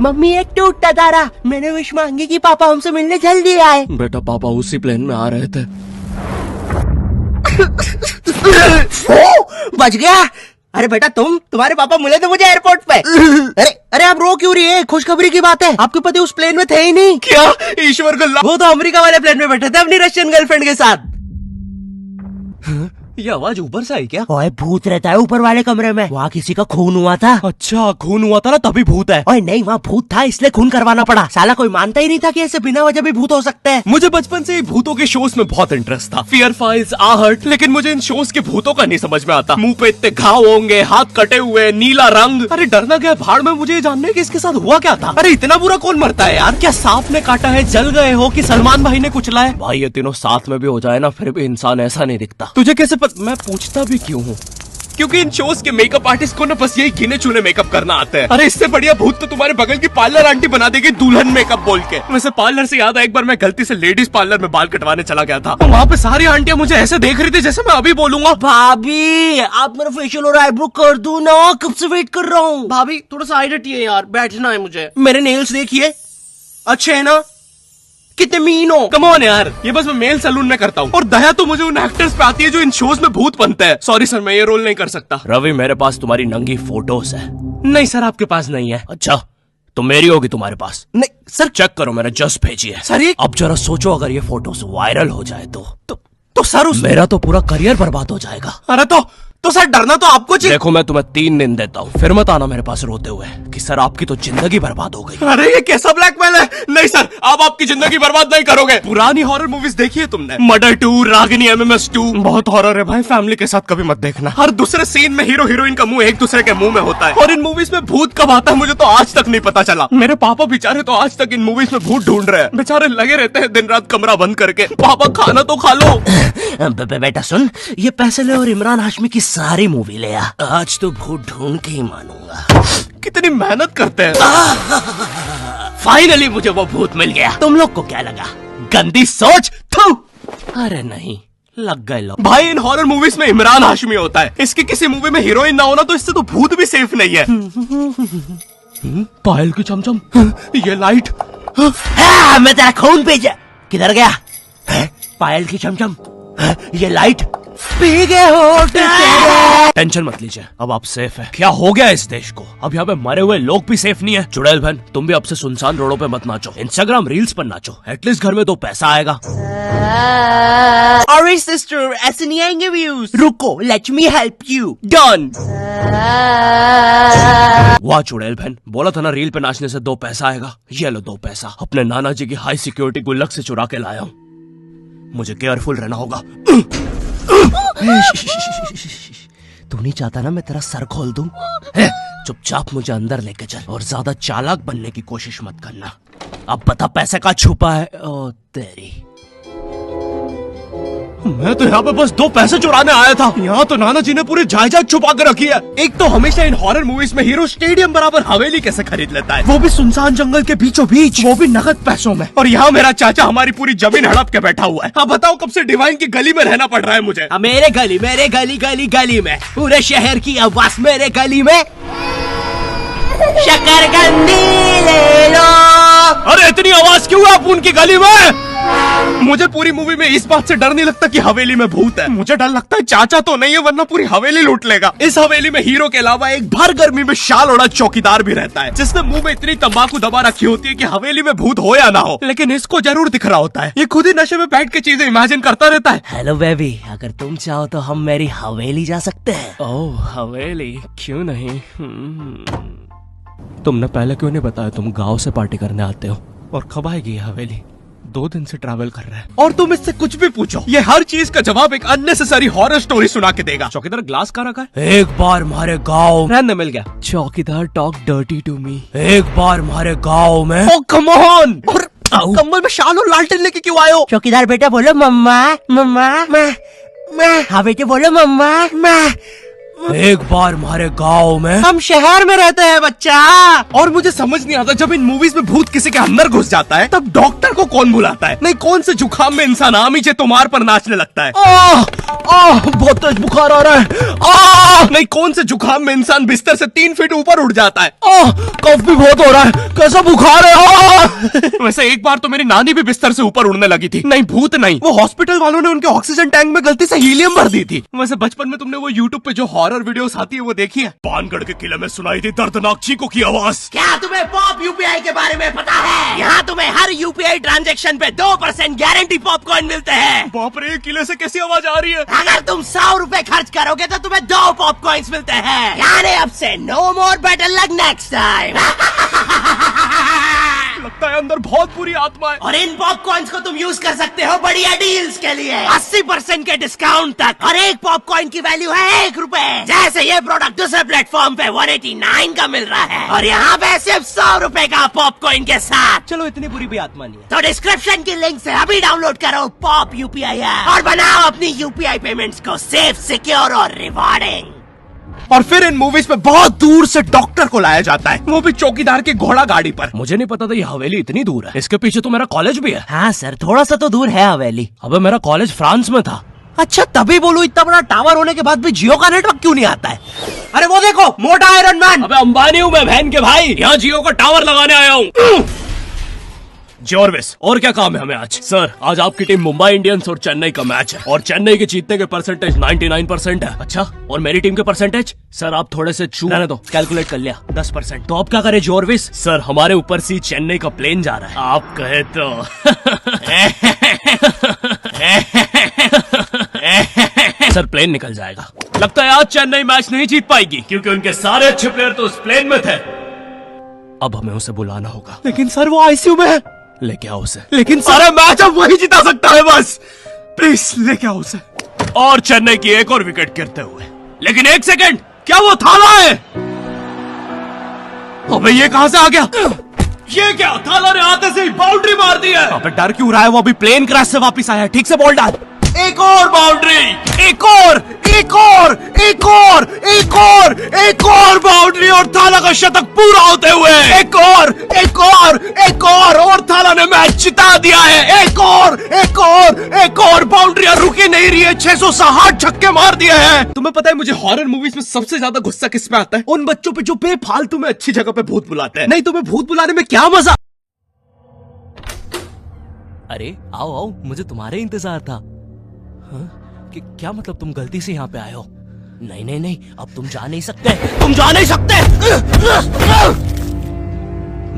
Mummy एक टूटता तारा, मैंने विश मांगी कि पापा हमसे मिलने जल्दी आए। बेटा पापा उसी प्लेन में आ रहे थे। बच गया। अरे बेटा तुम्हारे पापा मिले थे मुझे एयरपोर्ट पे। अरे आप रो क्यों रही है? खुशखबरी की बात है, आपके पति उस प्लेन में थे ही नहीं। क्या? ईश्वर को वो तो अमेरिका वाले प्लेन में बैठे थे अपनी रशियन गर्लफ्रेंड के साथ। ये आवाज ऊपर से आई क्या? ओए भूत रहता है ऊपर वाले कमरे में, वहाँ किसी का खून हुआ था। अच्छा खून हुआ था ना तभी भूत है। ओए नहीं, वहाँ भूत था इसलिए खून करवाना पड़ा। साला कोई मानता ही नहीं था कि ऐसे बिना वजह भी भूत हो सकते हैं। मुझे बचपन से ही भूतों के शोज में बहुत इंटरेस्ट था, फियर फाइल्स, आहट, लेकिन मुझे इन शोज के भूतों का नहीं समझ में आता। मुंह पे इतने घाव होंगे, हाथ कटे हुए, नीला रंग। अरे डरना क्या भाड़ में, मुझे जानना है कि इसके साथ हुआ क्या था। अरे इतना बुरा कौन मरता है यार? क्या सांप ने काटा है, जल गए हो कि सलमान भाई ने कुचला है? भाई ये तीनों साथ में भी हो जाए ना फिर भी इंसान ऐसा नहीं दिखता। तुझे कैसे मैं पूछता भी क्यों हूँ? क्योंकि इन शोज के मेकअप आर्टिस्ट को ना बस यही गिने चुने मेकअप करना आता है। अरे इससे बढ़िया भूत तो तुम्हारे बगल की पार्लर आंटी बना देगी दुल्हन मेकअप बोल के। वैसे पार्लर से याद है, एक बार मैं गलती से लेडीज पार्लर में बाल कटवाने चला गया था, तो वहाँ पे सारी आंटियां मुझे ऐसे देख रही थी जैसे मैं अभी बोलूंगा भाभी आप मेरा फेशियल और आईब्रो कर दो ना, कब से वेट कर रहा हूँ। भाभी थोड़ा सा साइड हटिए यार, बैठना है मुझे। मेरे नेल्स देखिए, अच्छे है ना? कितने मीन हो। कम ऑन यार, ये बस मैं मेल सैलून में करता हूँ। और दया तो मुझे उन एक्टर्स पे आती है जो इन शोज में भूत बनते हैं। सॉरी सर, मैं ये रोल नहीं कर सकता। रवि मेरे पास तुम्हारी नंगी फोटोज है। नहीं सर आपके पास नहीं है। अच्छा तो मेरी होगी तुम्हारे पास? नहीं सर। चेक करो, मैंने जस्ट भेजी है। सर ये अब जरा सोचो, अगर ये फोटोज वायरल हो जाए तो सर मेरा तो पूरा करियर बर्बाद हो जाएगा। अरे तो सर डरना तो आपको चाहिए। देखो मैं तुम्हें 3 दिन देता हूँ, फिर मत आना मेरे पास रोते हुए कि सर आपकी तो जिंदगी बर्बाद हो गई। अरे ये कैसा ब्लैकमेल है? नहीं सर, आप आपकी जिंदगी बर्बाद नहीं करोगे। पुरानी हॉरर मूवीज देखी है तुमने? मर्डर 2, रागिनी, MMS 2, बहुत हॉरर है भाई, फैमिली के साथ कभी मत देखना। हर दूसरे सीन में हीरो हीरोइन का मुंह एक दूसरे के मुंह में होता है। और इन मूवीज में भूत कब आता है मुझे तो आज तक नहीं पता चला। मेरे पापा बेचारे तो आज तक इन मूवीज में भूत ढूंढ रहे हैं। बेचारे लगे रहते हैं दिन रात कमरा बंद करके। पापा खाना तो खा लो। बेटा सुन, ये पैसे ले और इमरान हाशमी की सारी मूवी ले आ। आज तो भूत ढूंढ के ही मानूंगा। कितनी मेहनत करते हैं। फाइनली मुझे वो भूत मिल गया। तुम लोग को क्या लगा? गंदी सोच। थू। अरे नहीं, लग गए लोग। भाई इन हॉरर मूवीज में इमरान हाशमी होता है, इसकी किसी मूवी में हीरोइन ना होना तो इससे तो भूत भी सेफ नहीं है। पायल की चमचम, ये लाइट। मैं तेरा खून भेजा, किधर गया? पायल की चमचम, ये लाइट पी गए हो। टेंशन मत लीजिए, अब आप सेफ है। क्या हो गया इस देश को? अब यहाँ पे मरे हुए लोग भी सेफ नहीं है। चुड़ैल बहन, तुम भी अब से सुनसान रोडों पे मत नाचो, इंस्टाग्राम रील्स पर नाचो, एटलीस्ट घर में 2 पैसा आएगा। अरे सिस्टर, ऐसे नहीं आएंगे व्यूज। रुको, let me help you. Done. वाह चुड़ैल बहन, बोला था ना रील पे नाचने से 2 पैसा आएगा। ये लो 2 पैसा, अपने नाना जी की हाई सिक्योरिटी गुल्लक से चुरा के लाया हूँ। मुझे केयरफुल रहना होगा। तू नहीं चाहता ना मैं तेरा सर खोल दूं? चुपचाप मुझे अंदर लेके चल और ज्यादा चालाक बनने की कोशिश मत करना। अब बता पैसे का छुपा है? ओ तेरी, मैं तो यहाँ पे बस 2 पैसे चुराने आया था। यहाँ तो नाना जी ने पूरी जायदाद छुपा के रखी है। एक तो हमेशा इन हॉरर मूवीज में हीरो स्टेडियम बराबर हवेली कैसे खरीद लेता है, वो भी सुनसान जंगल के बीचों बीच, वो भी नगद पैसों में। और यहाँ मेरा चाचा हमारी पूरी जमीन हड़प के बैठा हुआ है। अब बताओ कब से डिवाइन की गली में रहना पड़ रहा है मुझे। मेरे गली में, पूरे शहर की आवाज मेरे गली में। शकरकंदी ले लो। अरे इतनी आवाज क्यों है आप उनकी गली में? मुझे पूरी मूवी में इस बात से डर नहीं लगता कि हवेली में भूत है, मुझे डर लगता है चाचा तो नहीं है वरना पूरी हवेली लूट लेगा। इस हवेली में हीरो के अलावा एक भर गर्मी में शाल ओढ़ा चौकीदार भी रहता है, जिसने मुंह में इतनी तंबाकू दबा रखी होती है कि हवेली में भूत हो या ना हो, लेकिन इसको जरूर दिख रहा होता है। ये खुद ही नशे में बैठ के चीजें इमेजिन करता रहता है। हेलो बेबी, अगर तुम चाहो तो हम मेरी हवेली जा सकते हैं। ओह हवेली, क्यों नहीं? तुमने पहले क्यों नहीं बताया तुम गांव से पार्टी करने आते हो? और कब आएगी ये हवेली? 2 दिन से ट्रैवल कर रहा है। और तुम इससे कुछ भी पूछो, ये हर चीज का जवाब एक अननेसेसरी हॉरर स्टोरी सुना के देगा। चौकीदार ग्लास कहाँ रखा है? एक बार हमारे गाँव रहने मिल गया। चौकीदार टॉक डर्टी टू मी। एक बार हमारे गाँव में। ओ कम ऑन। और कंबल में शाल और लालटेन लेके क्यों आए हो? चौकीदार बेटा बोलो मम्मा मम्मा। मैं। हाँ बेटे बोलो मम्मा। एक बार हमारे गांव में, हम शहर में रहते हैं बच्चा। और मुझे समझ नहीं आता, जब इन मूवीज में भूत किसी के अंदर घुस जाता है तब डॉक्टर को कौन बुलाता है? नहीं, कौन से जुकाम में इंसान आमीचे तुम्हार पर नाचने लगता है? बहुत तेज बुखार आ रहा है। नहीं, कौन से जुकाम में इंसान बिस्तर से 3 फीट ऊपर उठ जाता है? कफ भी बहुत हो रहा है, कैसा बुखार है? वैसे एक बार तो मेरी नानी भी बिस्तर से ऊपर उड़ने लगी थी। नहीं, भूत नहीं, वो हॉस्पिटल वालों ने उनके ऑक्सीजन टैंक में गलती से हीलियम भर दी थी। वैसे बचपन में तुमने वो यूट्यूब पे जो हॉरर वीडियोस आती है वो देखी है? पानगढ़ के किले में सुनाई थी दर्दनाक चीखों की आवाज। क्या तुम्हें पॉप यूपीआई के बारे में पता है? यहाँ तुम्हें हर यूपीआई ट्रांजैक्शन पे 2% गारंटी पॉपकॉर्न मिलते हैं। बाप रे, किले से कैसी आवाज आ रही है? अगर तुम 100 रुपए खर्च करोगे तो तुम्हें 2 पॉपकॉर्न्स मिलते हैं। यानी अब से no more better luck next time. लगता है अंदर बहुत बुरी आत्मा है। और इन पॉपकॉर्न्स को तुम यूज कर सकते हो बढ़िया डील्स के लिए, 80% के डिस्काउंट तक। और एक पॉपकॉर्न की वैल्यू है 1 रुपए। जैसे ये प्रोडक्ट दूसरे प्लेटफॉर्म पे 189 का मिल रहा है और यहाँ पे सिर्फ 100 रुपए का पॉपकॉर्न के साथ। चलो, इतनी बुरी भी आत्मा नहीं है। तो डिस्क्रिप्शन की लिंक से अभी डाउनलोड करो पॉप यूपीआई ऐप और बनाओ अपनी यूपीआई पेमेंट्स को सेफ, सिक्योर और रिवॉर्डिंग। और फिर इन मूवीज में बहुत दूर से डॉक्टर को लाया जाता है, वो भी चौकीदार की घोड़ा गाड़ी पर। मुझे नहीं पता था ये हवेली इतनी दूर है। इसके पीछे तो मेरा कॉलेज भी है। हाँ सर, थोड़ा सा तो दूर है हवेली। अबे मेरा कॉलेज फ्रांस में था। अच्छा, तभी बोलूं इतना बड़ा टावर होने के बाद भी जियो का नेटवर्क क्यों नहीं आता है? अरे वो देखो, मोटा आयरन मैन। अबे अंबानी हूँ मैं बहन के भाई, यहाँ जियो का टावर लगाने आया हूँ। जॉर्विस, और क्या काम है हमें आज? सर, आज आपकी टीम मुंबई इंडियंस और चेन्नई का मैच है और चेन्नई के जीतने के परसेंटेज 99% है। अच्छा, और मेरी टीम के परसेंटेज? सर आप थोड़े से रहने दो, कैलकुलेट कर लिया 10%। तो आप क्या करें जॉर्विस? सर हमारे ऊपर से चेन्नई का प्लेन जा रहा है। आप कहे तो सर प्लेन निकल जाएगा। लगता है आज चेन्नई मैच नहीं जीत पाएगी क्योंकि उनके सारे अच्छे प्लेयर तो उस प्लेन में थे। अब हमें उसे बुलाना होगा। लेकिन सर वो आईसीयू में है। लेके आओ उसे। लेकिन सारा मैच अब वही जिता सकता है, बस प्लीज लेके आओ उसे। और चेन्नई की एक और विकेट गिरते हुए। लेकिन एक सेकंड, क्या वो थाला है? अबे ये कहां से आ गया? ये क्या, थाला ने आते से ही बाउंड्री मार दी है। अबे डर क्यों रहा है? वो अभी प्लेन क्रैश से वापस आया है। ठीक से बॉल डाल। एक और बाउंड्री, एक और, एक और, एक और, एक और, एक और बाउंड्री और थाला का शतक पूरा होते हुए एक और, एक और, एक और थाला ने मैच जिता दिया है। एक और, एक और, एक और बाउंड्रियां रुकी नहीं रही है। 660 छक्के मार दिए हैं। तुम्हें पता है मुझे हॉरर मूवीज में सबसे ज्यादा गुस्सा किस पे आता है? उन बच्चों पे जो बेफालतू में अच्छी जगह पे भूत बुलाते हैं। नहीं, तुम्हें भूत बुलाने में क्या मजा? अरे आओ आओ, मुझे तुम्हारे इंतजार था। कि क्या मतलब तुम गलती से यहाँ पे आए हो? नहीं नहीं नहीं, अब तुम जा नहीं सकते, तुम जा नहीं सकते।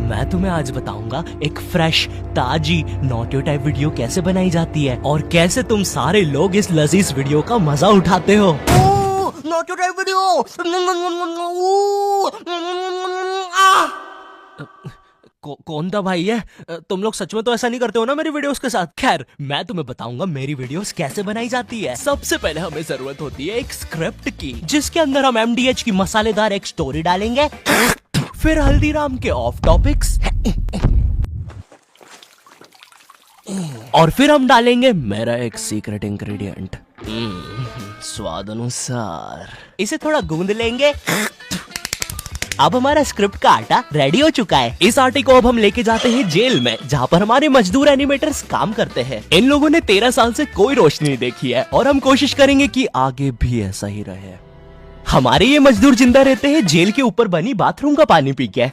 मैं तुम्हें आज बताऊंगा एक फ्रेश ताजी नॉटियो टाइप वीडियो कैसे बनाई जाती है और कैसे तुम सारे लोग इस लजीज वीडियो का मजा उठाते हो। नॉटियो टाइप वीडियो। कौन था भाई है? तुम लोग सच में तो ऐसा नहीं करते हो ना मेरी वीडियोस के साथ? खैर, मैं तुम्हें बताऊंगा मेरी वीडियोस कैसे बनाई जाती है। सबसे पहले हमें जरूरत होती है एक स्क्रिप्ट की, जिसके अंदर हम MDH की मसालेदार एक स्टोरी डालेंगे, फिर हल्दीराम के ऑफ टॉपिक्स, और फिर हम डालेंगे मेरा एक सीक्रेट इंग्रेडिएंट, स्वाद अनुसार। इसे थोड़ा गूंद लेंगे। अब हमारा स्क्रिप्ट का आटा रेडी हो चुका है। इस आटे को अब हम लेके जाते हैं जेल में, जहाँ पर हमारे मजदूर एनिमेटर्स काम करते हैं। इन लोगों ने 13 साल से कोई रोशनी नहीं देखी है और हम कोशिश करेंगे कि आगे भी ऐसा ही रहे। हमारे ये मजदूर जिंदा रहते हैं जेल के ऊपर बनी बाथरूम का पानी पी के।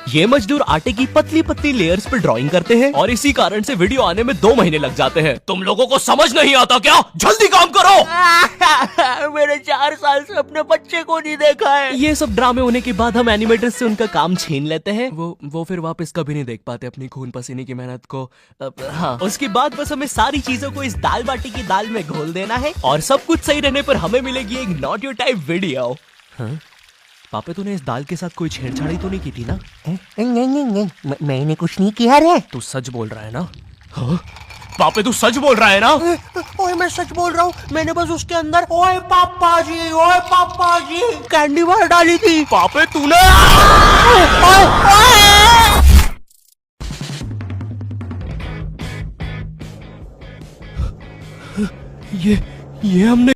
ये मजदूर आटे की पतली पतली लेयर्स पे ड्राइंग करते हैं और इसी कारण से वीडियो आने में 2 महीने लग जाते हैं। तुम लोगों को समझ नहीं आता क्या? जल्दी काम करो। मेरे 4 साल से अपने बच्चे को नहीं देखा है। ये सब ड्रामे होने के बाद हम एनिमेटर्स से उनका काम छीन लेते हैं। वो फिर वापस कभी नहीं देख पाते अपनी खून पसीने की मेहनत को। हाँ, उसके बाद बस हमें सारी चीजों को इस दाल बाटी की दाल में घोल देना है और सब कुछ सही रहने पर हमें मिलेगी एक नॉटियो टाइप वीडियो। हाँ? पापे, तूने इस दाल के साथ कोई छेड़छाड़ी तो नहीं की थी ना? नहीं, मैंने कुछ नहीं किया रे। तू सच बोल रहा है ना? हाँ? पापे तू सच बोल रहा है ना? ओए मैं सच बोल रहा हूँ। मैंने बस उसके अंदर ओए पापा जी कैंडी बार डाली थी। पापे तूने ये हमने